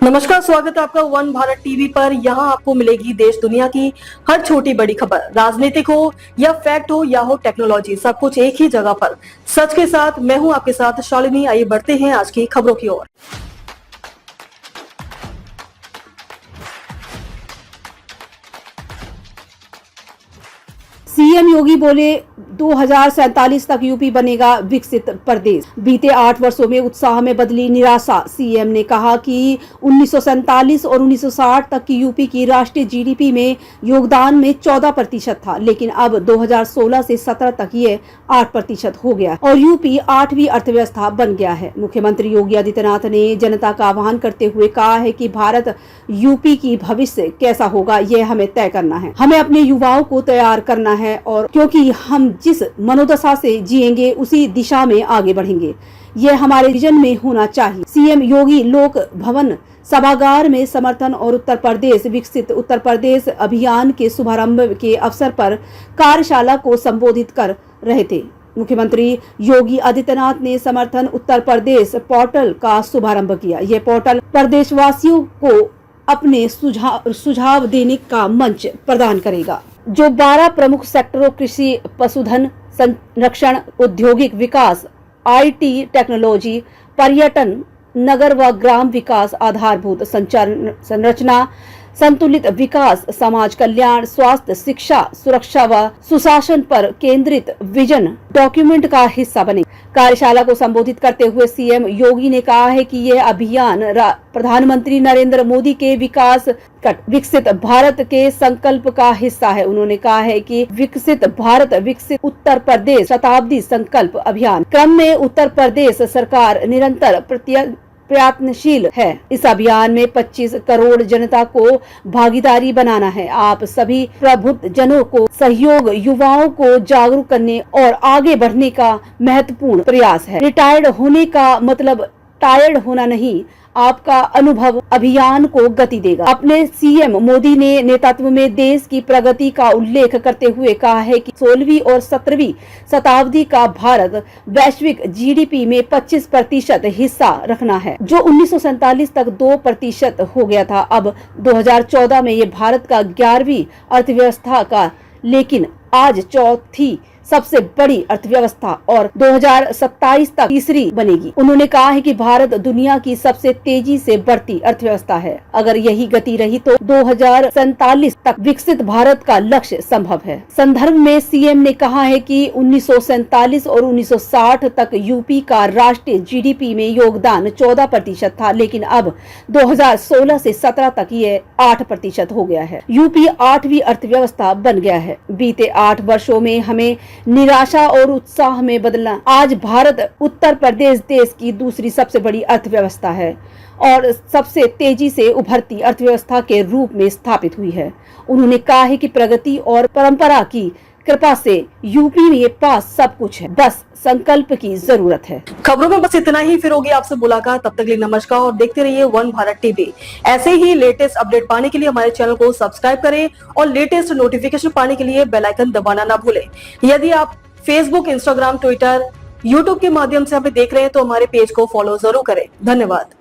नमस्कार, स्वागत है आपका वन भारत टीवी पर। यहाँ आपको मिलेगी देश दुनिया की हर छोटी बड़ी खबर, राजनीतिक हो या फैक्ट हो या हो टेक्नोलॉजी, सब कुछ एक ही जगह पर सच के साथ। मैं हूँ आपके साथ शालिनी। आइए बढ़ते हैं आज की खबरों की ओर। सीएम योगी बोले 2047 तक यूपी बनेगा विकसित प्रदेश। बीते 8 वर्षों में उत्साह में बदली निराशा। सीएम ने कहा कि 1947 और 1960 तक की यूपी की राष्ट्रीय जीडीपी में योगदान में 14% था, लेकिन अब 2016 से 17 तक ये 8% हो गया और यूपी 8वीं अर्थव्यवस्था बन गया है। मुख्यमंत्री योगी आदित्यनाथ ने जनता का आह्वान करते हुए कहा है कि भारत यूपी की भविष्य कैसा होगा यह हमें तय करना है, हमें अपने युवाओं को तैयार करना है और क्योंकि हम जिस मनोदशा से जिएंगे उसी दिशा में आगे बढ़ेंगे, यह हमारे विजन में होना चाहिए। सीएम योगी लोक भवन सभागार में समर्थन और उत्तर प्रदेश विकसित उत्तर प्रदेश अभियान के शुभारंभ के अवसर पर कार्यशाला को संबोधित कर रहे थे। मुख्यमंत्री योगी आदित्यनाथ ने समर्थन उत्तर प्रदेश पोर्टल का शुभारंभ किया। यह पोर्टल प्रदेशवासियों को अपने सुझाव देने का मंच प्रदान करेगा, जो 12 प्रमुख सेक्टरों कृषि, पशुधन संरक्षण, औद्योगिक विकास, आईटी, टेक्नोलॉजी, पर्यटन, नगर व ग्राम विकास, आधारभूत संरचना, संतुलित विकास, समाज कल्याण, स्वास्थ्य, शिक्षा, सुरक्षा व सुशासन पर केंद्रित विजन डॉक्यूमेंट का हिस्सा बने। कार्यशाला को संबोधित करते हुए सीएम योगी ने कहा है कि यह अभियान प्रधानमंत्री नरेंद्र मोदी के विकसित भारत के संकल्प का हिस्सा है। उन्होंने कहा है कि विकसित भारत विकसित उत्तर प्रदेश शताब्दी संकल्प अभियान क्रम में उत्तर प्रदेश सरकार निरंतर प्रयत्नशील है। इस अभियान में 25 करोड़ जनता को भागीदारी बनाना है। आप सभी प्रबुद्ध जनों को सहयोग, युवाओं को जागरूक करने और आगे बढ़ने का महत्वपूर्ण प्रयास है। रिटायर्ड होने का मतलब टायर्ड होना नहीं, आपका अनुभव अभियान को गति देगा। अपने सीएम मोदी ने नेतृत्व में देश की प्रगति का उल्लेख करते हुए कहा है कि 16वीं और 17वीं शताब्दी का भारत वैश्विक जीडीपी में 25% हिस्सा रखना है, जो 1947 तक 2% हो गया था। अब 2014 में ये भारत का 11वीं अर्थव्यवस्था का, लेकिन आज चौथी सबसे बड़ी अर्थव्यवस्था और 2027 तक तीसरी बनेगी। उन्होंने कहा है कि भारत दुनिया की सबसे तेजी से बढ़ती अर्थव्यवस्था है। अगर यही गति रही तो 2047 तक विकसित भारत का लक्ष्य संभव है। संदर्भ में सीएम ने कहा है कि 1947 और 1960 तक यूपी का राष्ट्रीय जीडीपी में योगदान 14% था, लेकिन अब 2016 से 17 तक ये 8% हो गया है। यूपी 8वीं अर्थव्यवस्था बन गया है। बीते 8 वर्षों में हमें निराशा और उत्साह में बदलना। आज भारत उत्तर प्रदेश देश की दूसरी सबसे बड़ी अर्थव्यवस्था है और सबसे तेजी से उभरती अर्थव्यवस्था के रूप में स्थापित हुई है। उन्होंने कहा है कि प्रगति और परंपरा की कृपा से यूपी में पास सब कुछ है, बस संकल्प की जरूरत है। खबरों में बस इतना ही, फिर होगी आपसे मुलाकात। तब तक लिए नमस्कार और देखते रहिए वन भारत टीवी। ऐसे ही लेटेस्ट अपडेट पाने के लिए हमारे चैनल को सब्सक्राइब करें और लेटेस्ट नोटिफिकेशन पाने के लिए बेल आइकन दबाना ना भूलें। यदि आप फेसबुक, इंस्टाग्राम, ट्विटर, यूट्यूब के माध्यम से हमें देख रहे हैं तो हमारे पेज को फॉलो जरूर करें। धन्यवाद।